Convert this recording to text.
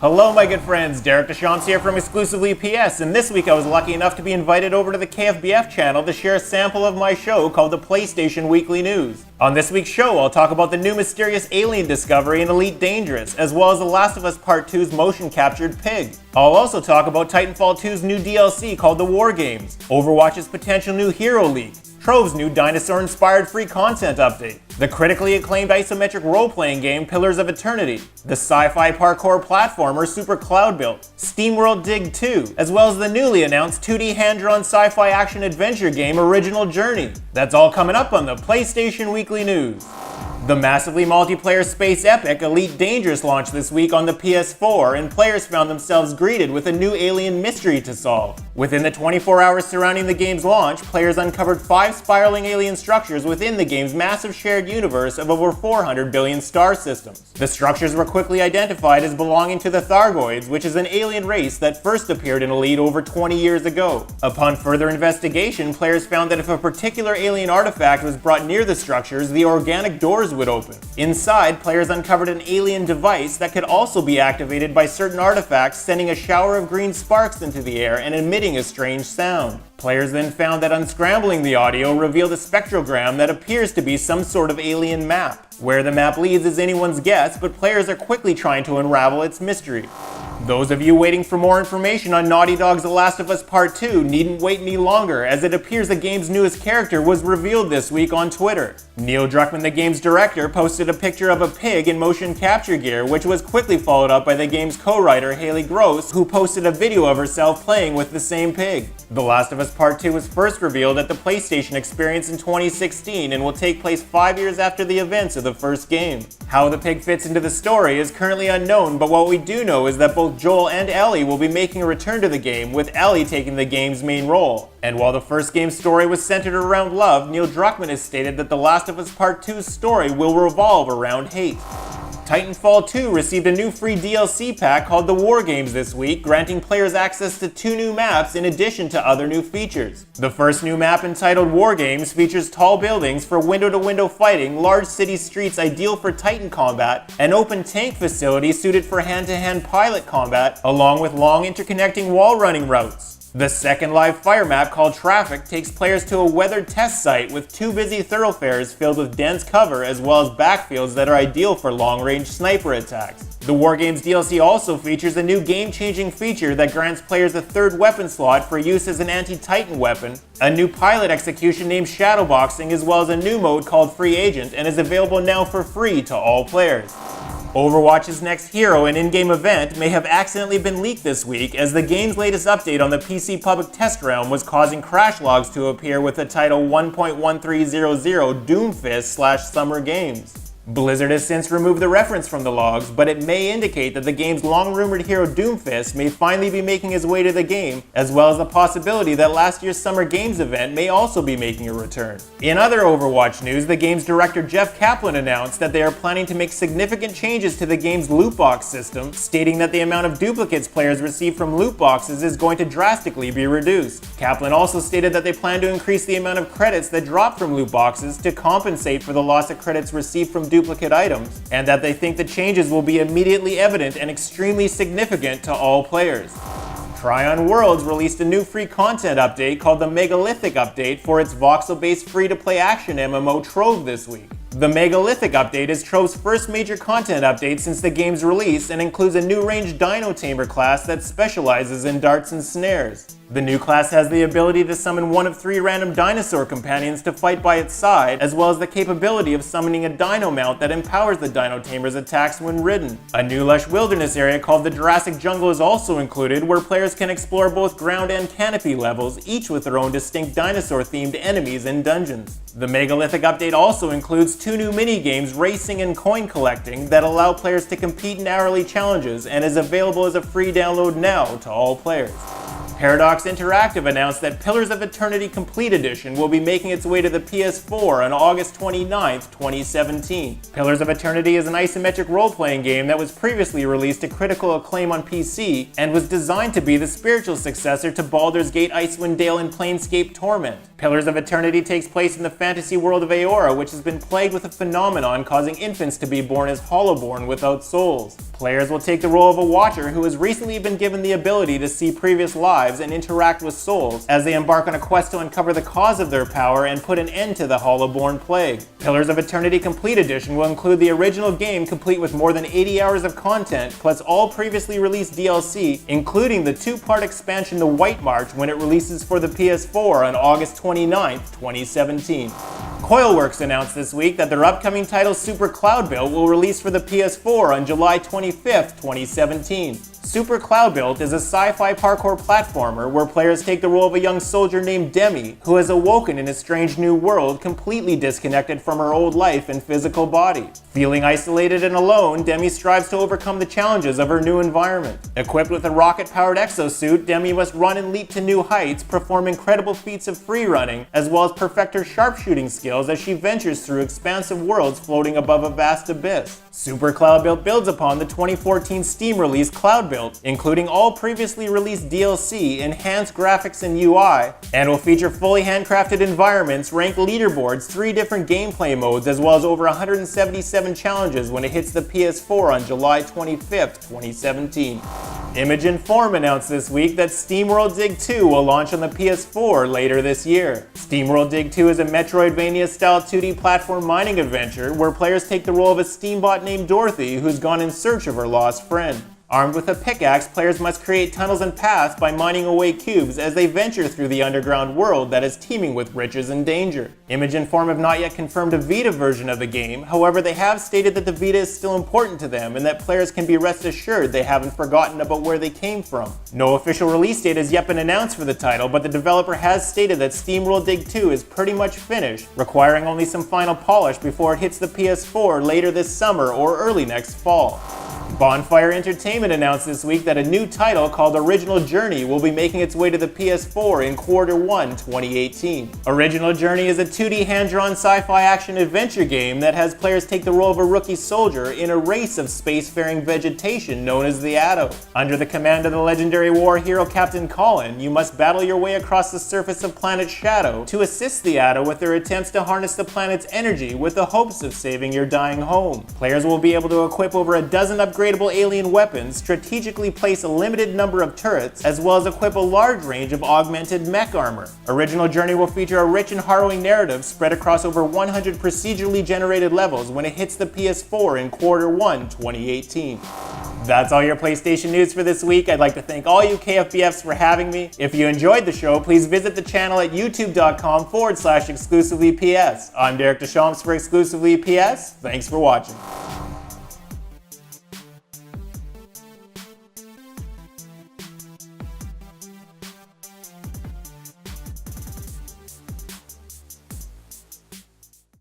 Hello my good friends, Derek Deschamps here from Exclusively PS, and this week I was lucky enough to be invited over to the KFBF channel to share a sample of my show called the PlayStation Weekly News. On this week's show, I'll talk about the new mysterious alien discovery in Elite Dangerous, as well as The Last of Us Part 2's motion-captured pig. I'll also talk about Titanfall 2's new DLC called The War Games, Overwatch's potential new hero leak, Trove's new dinosaur-inspired free content update, the critically acclaimed isometric role-playing game Pillars of Eternity, the sci-fi parkour platformer Super Cloud Build, SteamWorld Dig 2, as well as the newly announced 2D hand-drawn sci-fi action-adventure game Original Journey. That's all coming up on the PlayStation Weekly News. The massively multiplayer space epic Elite Dangerous launched this week on the PS4, and players found themselves greeted with a new alien mystery to solve. Within the 24 hours surrounding the game's launch, players uncovered 5 spiraling alien structures within the game's massive shared universe of over 400 billion star systems. The structures were quickly identified as belonging to the Thargoids, which is an alien race that first appeared in Elite over 20 years ago. Upon further investigation, players found that if a particular alien artifact was brought near the structures, the organic doors would open. Inside, players uncovered an alien device that could also be activated by certain artifacts, sending a shower of green sparks into the air and emitting a strange sound. Players then found that unscrambling the audio revealed a spectrogram that appears to be some sort of alien map. Where the map leads is anyone's guess, but players are quickly trying to unravel its mystery. Those of you waiting for more information on Naughty Dog's The Last of Us Part 2 needn't wait any longer, as it appears the game's newest character was revealed this week on Twitter. Neil Druckmann, the game's director, posted a picture of a pig in motion capture gear, which was quickly followed up by the game's co-writer Haley Gross, who posted a video of herself playing with the same pig. The Last of Us Part 2 was first revealed at the PlayStation Experience in 2016 and will take place 5 years after the events of the first game. How the pig fits into the story is currently unknown, but what we do know is that both Joel and Ellie will be making a return to the game, with Ellie taking the game's main role. And while the first game's story was centered around love, Neil Druckmann has stated that The Last of Us Part 2's story will revolve around hate. Titanfall 2 received a new free DLC pack called The War Games this week, granting players access to 2 new maps in addition to other new features. The first new map, entitled War Games, features tall buildings for window-to-window fighting, large city streets ideal for Titan combat, an open tank facility suited for hand-to-hand pilot combat, along with long interconnecting wall-running routes. The second live fire map, called Traffic, takes players to a weathered test site with 2 busy thoroughfares filled with dense cover, as well as backfields that are ideal for long-range sniper attacks. The War Games DLC also features a new game-changing feature that grants players a 3rd weapon slot for use as an anti-Titan weapon, a new pilot execution named Shadowboxing, as well as a new mode called Free Agent, and is available now for free to all players. Overwatch's next hero and in-game event may have accidentally been leaked this week, as the game's latest update on the PC public test realm was causing crash logs to appear with the title 1.1300 Doomfist/Summer Games. Blizzard has since removed the reference from the logs, but it may indicate that the game's long-rumored hero Doomfist may finally be making his way to the game, as well as the possibility that last year's Summer Games event may also be making a return. In other Overwatch news, the game's director Jeff Kaplan announced that they are planning to make significant changes to the game's loot box system, stating that the amount of duplicates players receive from loot boxes is going to drastically be reduced. Kaplan also stated that they plan to increase the amount of credits that drop from loot boxes to compensate for the loss of credits received from duplicate items, and that they think the changes will be immediately evident and extremely significant to all players. Tryon Worlds released a new free content update called the Megalithic Update for its voxel-based free-to-play action MMO Trove this week. The Megalithic Update is Trove's first major content update since the game's release and includes a new ranged Dino Tamer class that specializes in darts and snares. The new class has the ability to summon 1 of 3 random dinosaur companions to fight by its side, as well as the capability of summoning a dino mount that empowers the Dino Tamer's attacks when ridden. A new lush wilderness area called the Jurassic Jungle is also included, where players can explore both ground and canopy levels, each with their own distinct dinosaur-themed enemies and dungeons. The Megalithic Update also includes 2 new mini-games, racing and coin collecting, that allow players to compete in hourly challenges, and is available as a free download now to all players. Paradox Interactive announced that Pillars of Eternity Complete Edition will be making its way to the PS4 on August 29, 2017. Pillars of Eternity is an isometric role-playing game that was previously released to critical acclaim on PC and was designed to be the spiritual successor to Baldur's Gate Icewind Dale and Planescape Torment. Pillars of Eternity takes place in the fantasy world of Aora, which has been plagued with a phenomenon causing infants to be born as Hollowborn without souls. Players will take the role of a Watcher who has recently been given the ability to see previous lives and interact with souls as they embark on a quest to uncover the cause of their power and put an end to the Hollowborn plague. Pillars of Eternity Complete Edition will include the original game complete with more than 80 hours of content, plus all previously released DLC, including the two-part expansion to White March when it releases for the PS4 on August 29, 2017. Coilworks announced this week that their upcoming title Super Cloud Built will release for the PS4 on July 25, 2017. Super Cloud Built is a sci-fi parkour platformer where players take the role of a young soldier named Demi, who has awoken in a strange new world completely disconnected from her old life and physical body. Feeling isolated and alone, Demi strives to overcome the challenges of her new environment. Equipped with a rocket-powered exosuit, Demi must run and leap to new heights, perform incredible feats of free running, as well as perfect her sharpshooting skills as she ventures through expansive worlds floating above a vast abyss. Super Cloud Built builds upon the 2014 Steam release Cloud Built, including all previously released DLC, enhanced graphics and UI, and will feature fully handcrafted environments, ranked leaderboards, 3 different gameplay modes, as well as over 177 challenges when it hits the PS4 on July 25, 2017. Image and Form announced this week that SteamWorld Dig 2 will launch on the PS4 later this year. SteamWorld Dig 2 is a Metroidvania-style 2D platform mining adventure where players take the role of a Steambot named Dorothy who's gone in search of her lost friend. Armed with a pickaxe, players must create tunnels and paths by mining away cubes as they venture through the underground world that is teeming with riches and danger. Image and Form have not yet confirmed a Vita version of the game, however they have stated that the Vita is still important to them and that players can be rest assured they haven't forgotten about where they came from. No official release date has yet been announced for the title, but the developer has stated that SteamWorld Dig 2 is pretty much finished, requiring only some final polish before it hits the PS4 later this summer or early next fall. Bonfire Entertainment announced this week that a new title called Original Journey will be making its way to the PS4 in Q1 2018. Original Journey is a 2D hand-drawn sci-fi action-adventure game that has players take the role of a rookie soldier in a race of spacefaring vegetation known as the Addo. Under the command of the legendary war hero Captain Colin, you must battle your way across the surface of planet Shadow to assist the Addo with their attempts to harness the planet's energy with the hopes of saving your dying home. Players will be able to equip over a dozen upgradable alien weapons, strategically place a limited number of turrets, as well as equip a large range of augmented mech armor. Original Journey will feature a rich and harrowing narrative spread across over 100 procedurally generated levels when it hits the PS4 in Q1 2018. That's all your PlayStation news for this week. I'd like to thank all you KFBFs for having me. If you enjoyed the show, please visit the channel at youtube.com/exclusivelyps. I'm Derek Deschamps for Exclusively PS. Thanks for watching.